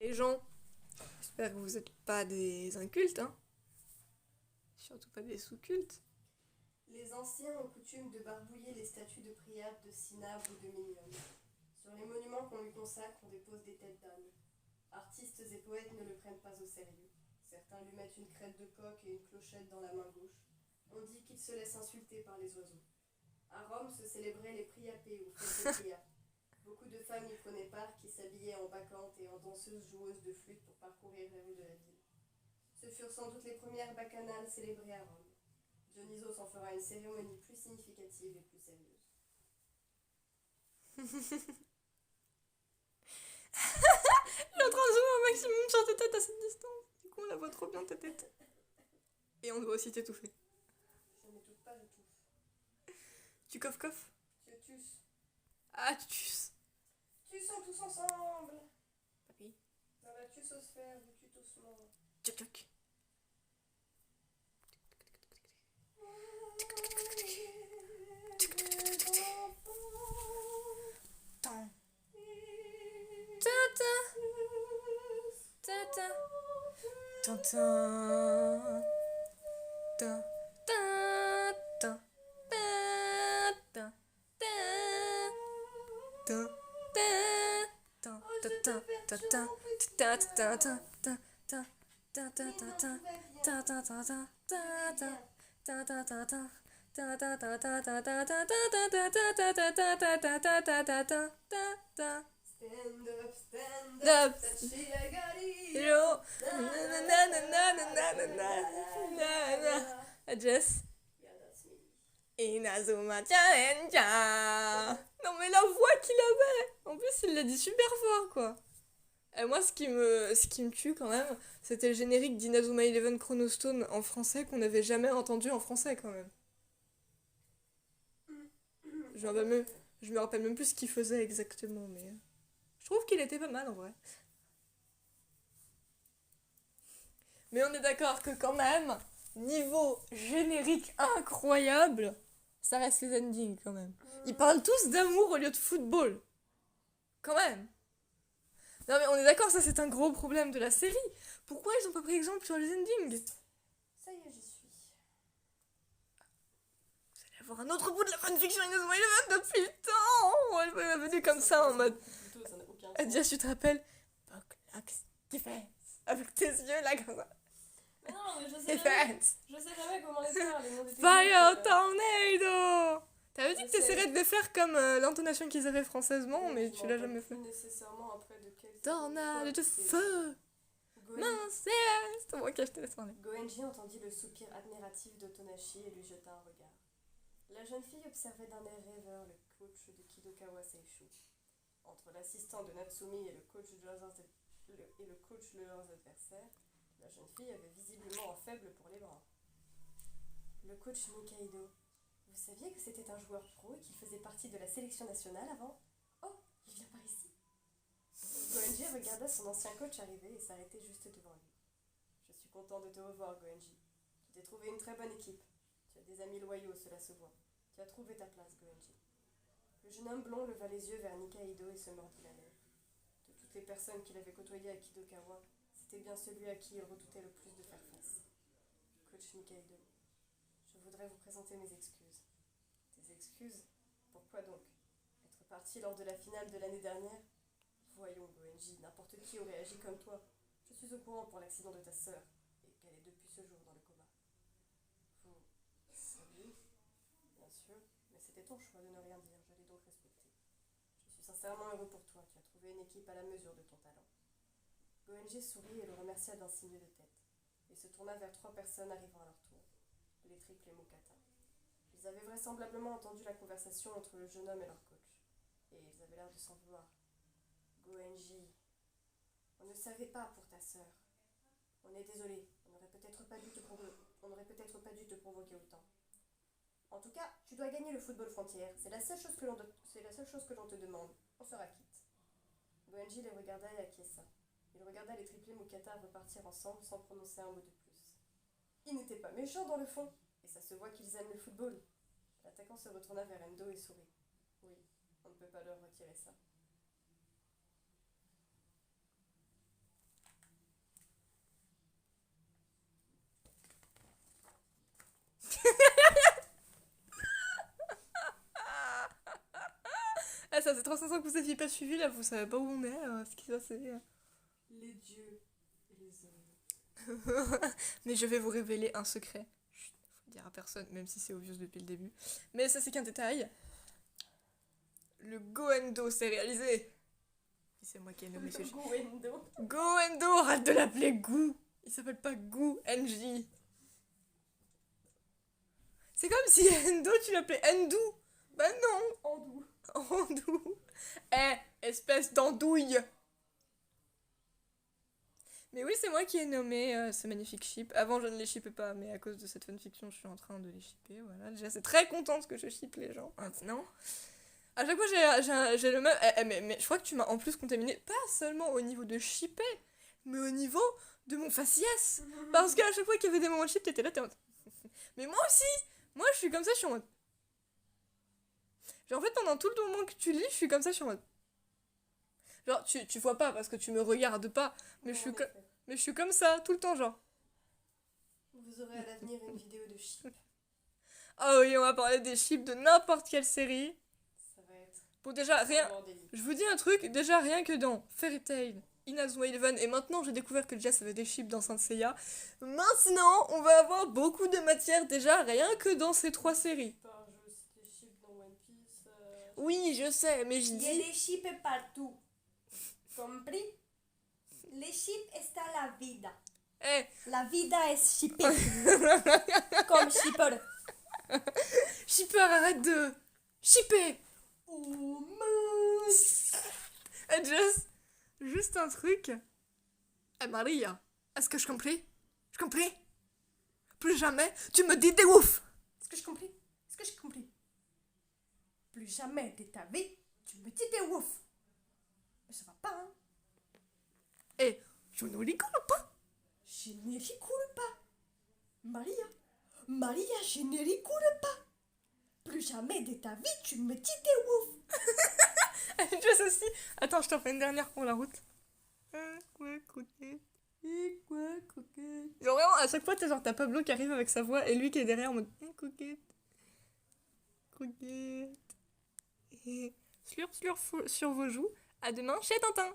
Les gens, j'espère que vous n'êtes pas des incultes, hein. Surtout pas des sous-cultes. Les anciens ont coutume de barbouiller les statues de Priape, de Cinabre ou de Mignonne. Sur les monuments qu'on lui consacre, on dépose des têtes d'âne. Artistes et poètes ne le prennent pas au sérieux. Certains lui mettent une crête de coq et une clochette dans la main gauche. On dit qu'il se laisse insulter par les oiseaux. À Rome se célébraient les Priapées ou fêtes de Priape. Beaucoup de femmes y prenaient part qui s'habillaient en bacchantes et en danseuses joueuses de flûte pour parcourir les rues de la ville. Ce furent sans doute les premières bacchanales célébrées à Rome. Dionysos en fera une cérémonie plus significative et plus sérieuse. Je suis en train de zoomer au maximum sur tes têtes à cette distance. Du coup, on la voit trop bien ta tête. Et on doit aussi t'étouffer. Je n'étouffe pas, j'étouffe. Tu coffes. Tu tues. Ah, tu tues. Tussons tous ensemble. Papy. Dans la tussosphère du tutossement. Tchoc tchoc. Tant. Ta-ta. Ta-ta. Ta-ta. Ta. Ta. Ta. Ta. Stand up, stand Up. up, that shit I got it. Hello. Jess. Yeah, that's me. Inazuma Challenge. Non mais la voix qu'il avait. En plus il l'a dit super fort quoi. Et moi ce qui me tue quand même, c'était le générique d'Inazuma Eleven Chronostone en français qu'on n'avait jamais entendu en français quand même. Je me rappelle même plus ce qu'il faisait exactement, mais je trouve qu'il était pas mal en vrai. Mais on est d'accord que quand même, niveau générique incroyable, ça reste les endings quand même. Ils parlent tous d'amour au lieu de football. Quand même. Non mais on est d'accord, ça c'est un gros problème de la série. Pourquoi ils ont pas pris exemple sur les endings? Ça y est, j'y suis. Vous allez avoir un autre bout de la fanfiction Inazuma Eleven depuis le temps. Elle m'a venue comme ça en mode... Plutôt, ça n'a aucun sens. Adieu, tu te rappelles? Bucklock's Defense. Avec tes yeux là comme ça. Mais non, mais je sais jamais comment les faire, les noms des Fire Tornado. T'avais dit Je que t'essaierais de les faire comme l'intonation qu'ils avaient françaisement, mais tu l'as jamais fait. Nécessairement après de quel Tornade de feu. Non, c'est... Ok, je te laisse parler. Goenji entendit le soupir admiratif d'Otonashi et lui jeta un regard. La jeune fille observait d'un air rêveur le coach de Kidokawa Seishu. Entre l'assistant de Natsumi et le coach de leurs adversaires, la jeune fille avait visiblement un faible pour les bras. Le coach Nikaido. Vous saviez que c'était un joueur pro et qu'il faisait partie de la sélection nationale avant? Oh, il vient par ici. Goenji regarda son ancien coach arriver et s'arrêter juste devant lui. Je suis content de te revoir, Goenji. Tu t'es trouvé une très bonne équipe. Tu as des amis loyaux, cela se voit. Tu as trouvé ta place, Goenji. Le jeune homme blond leva les yeux vers Nikaido et se mordit la lèvre. De toutes les personnes qu'il avait côtoyées à Kidokawa, c'était bien celui à qui il redoutait le plus de faire face. Coach Nikaido, je voudrais vous présenter mes excuses. Tes excuses? Pourquoi donc? Être parti lors de la finale de l'année dernière? Voyons, Goenji, n'importe qui aurait agi comme toi. Je suis au courant pour l'accident de ta sœur, et qu'elle est depuis ce jour dans le coma. Oui, bien sûr, mais c'était ton choix de ne rien dire, j'allais donc respecter. Je suis sincèrement heureux pour toi, tu as trouvé une équipe à la mesure de ton talent. Goenji sourit et le remercia d'un signe de tête, et se tourna vers 3 personnes arrivant à leur tour, les triples Mokata. Ils avaient vraisemblablement entendu la conversation entre le jeune homme et leur coach, et ils avaient l'air de s'en vouloir. Goenji, on ne savait pas pour ta sœur. On est désolé, on n'aurait peut-être pas dû te provoquer autant. En tout cas, tu dois gagner le football frontière, c'est la seule chose que l'on te demande. On sera quitte. Goenji les regarda et acquiesça. Il regarda les triplés Mukata repartir ensemble sans prononcer un mot de plus. Ils n'étaient pas méchants dans le fond, et ça se voit qu'ils aiment le football. L'attaquant se retourna vers Endo et sourit. Oui, on ne peut pas leur retirer ça. ça fait 300 ans que vous aviez pas suivi, là, vous savez pas où on est, ce qui s'est passé. Les dieux et les hommes. Mais je vais vous révéler un secret. Chut, faut dire à personne, même si c'est obvious depuis le début. Mais ça, c'est qu'un détail. Le Goendo s'est réalisé. C'est moi qui ai nommé ce jeu. Goendo. Goendo, arrête de l'appeler Gou. Il s'appelle pas Gou, NJ. C'est comme si Endo, tu l'appelais Endou. Bah non. Andou. Andou. Espèce d'andouille. Mais oui, c'est moi qui ai nommé ce magnifique ship. Avant, je ne les shippais pas, mais à cause de cette fanfiction, je suis en train de les shipper. Voilà, déjà, c'est très contente que je shippe les gens. Maintenant, à chaque fois, j'ai le même... mais je crois que tu m'as en plus contaminé, pas seulement au niveau de shipper, mais au niveau de mon faciès. Parce qu'à chaque fois qu'il y avait des moments de ship, t'étais là, t'es en mode... Mais moi aussi. Moi, je suis comme ça, je suis en mode... Genre, en fait, pendant tout le moment que tu lis, je suis comme ça, je suis en mode... Genre, tu vois pas parce que tu me regardes pas, mais je suis comme ça, tout le temps, genre. Vous aurez à l'avenir une vidéo de ship. Ah oui, on va parler des ships de n'importe quelle série. Ça va être Bon, déjà, rien... vraiment délire. Je vous dis un truc, déjà, rien que dans Fairy Tail, Inazuma Eleven, et maintenant, j'ai découvert que Jess avait des ships dans Saint Seiya. Maintenant, on va avoir beaucoup de matière, déjà, rien que dans ces 3 séries. Pas juste des ships dans One Piece. Oui, je sais, mais je Il y a dis... des chips partout. Compris? Les chips est à la vida. Eh, La vida est chippée. Comme shipper. shipper, arrête de... shipper. Oh mince. Eh, Jess, juste un truc. Eh, Maria, est-ce que je compris? Je compris? Plus jamais, tu me dis des ouf. Est-ce que j'ai compris? Est-ce que j'ai compris? Plus jamais de ta vie, tu me dis des ouf. Mais ça va pas, hein? Eh, je ne rigole pas. Je ne rigole pas. Maria, je ne rigole pas. Plus jamais de ta vie, tu me dis des ouf. Jess aussi. Attends, je t'en fais une dernière pour la route. Quoi, croquette. Quoi, croquette. Genre vraiment, à chaque fois, t'as Pablo qui arrive avec sa voix et lui qui est derrière en mode coquette. Croquette. Et slurp, slurp sur vos joues. À demain chez Tintin.